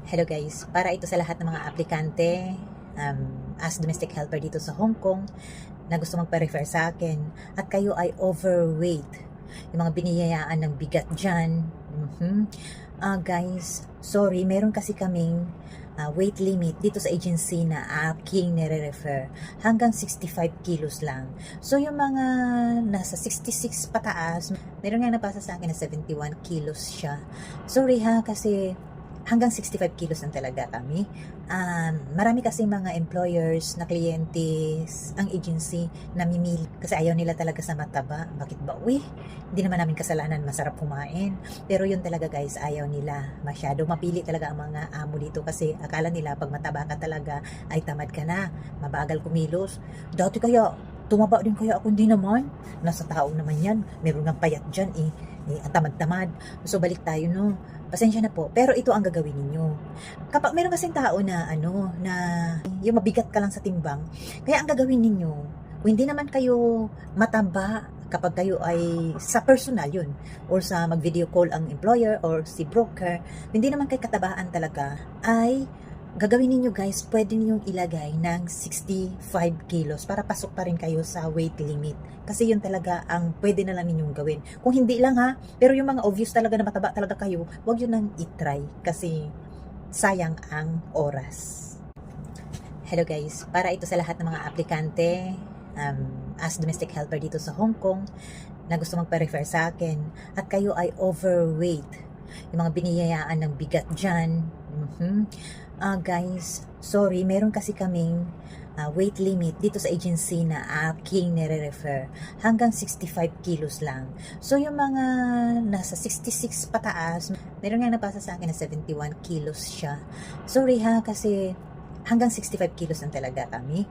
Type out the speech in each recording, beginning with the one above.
Hello guys, para ito sa lahat ng mga aplikante as domestic helper dito sa Hong Kong na gusto magpa-refer sa akin at kayo ay overweight. Yung mga biniyayaan ng bigat dyan. Guys, sorry, meron kasi kaming weight limit dito sa agency na aking nire-refer. Hanggang 65 kilos lang. So yung mga nasa 66 pataas, meron nga napasa sa akin na 71 kilos siya. Sorry ha, kasi hanggang 65 kilos lang talaga kami. Marami kasi mga employers na kliyente ang agency na mimili kasi ayaw nila talaga sa mataba. Bakit ba? Hindi naman namin kasalanan, masarap kumain. Pero yun talaga guys, ayaw nila masyado. Mapili talaga ang mga amo dito kasi akala nila pag mataba ka talaga ay tamad ka na, mabagal kumilos. Dati kaya tumaba din kaya ako, hindi naman. Nasa tao naman yan. Meron ng payat dyan ang tamad-tamad. So balik tayo no. Pasensya na po, pero ito ang gagawin ninyo. Kapag meron kasing tao na na yung mabigat ka lang sa timbang, kaya ang gagawin ninyo, kung hindi naman kayo mataba, kapag kayo ay sa personal yun, or sa mag-video call ang employer or si broker, hindi naman kayo katabaan talaga, ay gagawin ninyo guys, pwede ninyong ilagay ng 65 kilos para pasok pa rin kayo sa weight limit. Kasi yun talaga ang pwede na lang ninyong gawin. Kung hindi lang ha, pero yung mga obvious talaga na mataba talaga kayo, wag yun nang itry kasi sayang ang oras. Hello guys, para ito sa lahat ng mga aplikante as domestic helper dito sa Hong Kong na gusto magpa-refer sa akin at kayo ay overweight. Yung mga biniyayaan ng bigat dyan. Guys, sorry, meron kasi kaming weight limit dito sa agency na aking nire-refer. Hanggang 65 kilos lang. So yung mga nasa 66 pataas, meron nga napasa sa akin na 71 kilos siya. Sorry ha, kasi hanggang 65 kilos lang talaga kami.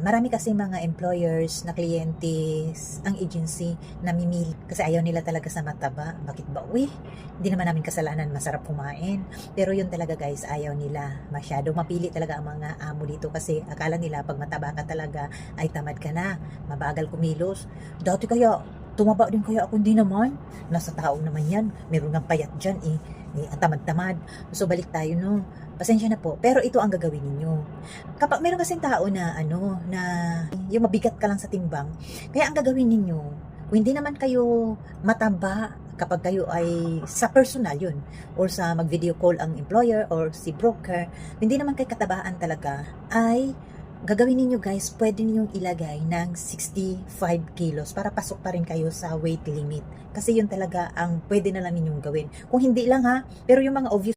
Marami kasi mga employers na kliyente ang agency na mimili kasi ayaw nila talaga sa mataba. Bakit ba? Hindi naman namin kasalanan, masarap kumain. Pero yun talaga guys, ayaw nila masyado. Mapili talaga ang mga amo dito kasi akala nila pag mataba ka talaga ay tamad ka na, mabagal kumilos. Dati kaya tumaba din kaya ako, hindi naman. Nasa tao naman yan. Meron ng payat dyan ang tamad-tamad. So balik tayo no. Pasensya na po, pero ito ang gagawin ninyo. Kapag meron kasing tao na na yung mabigat ka lang sa timbang, kaya ang gagawin ninyo, kung hindi naman kayo mataba, kapag kayo ay sa personal yun, or sa mag-video call ang employer or si broker, hindi naman kayo katabaan talaga, ay gagawin niyo guys, pwede ninyong ilagay ng 65 kilos para pasok pa rin kayo sa weight limit. Kasi yun talaga ang pwede na lang ninyong gawin. Kung hindi lang ha, pero yung mga obvious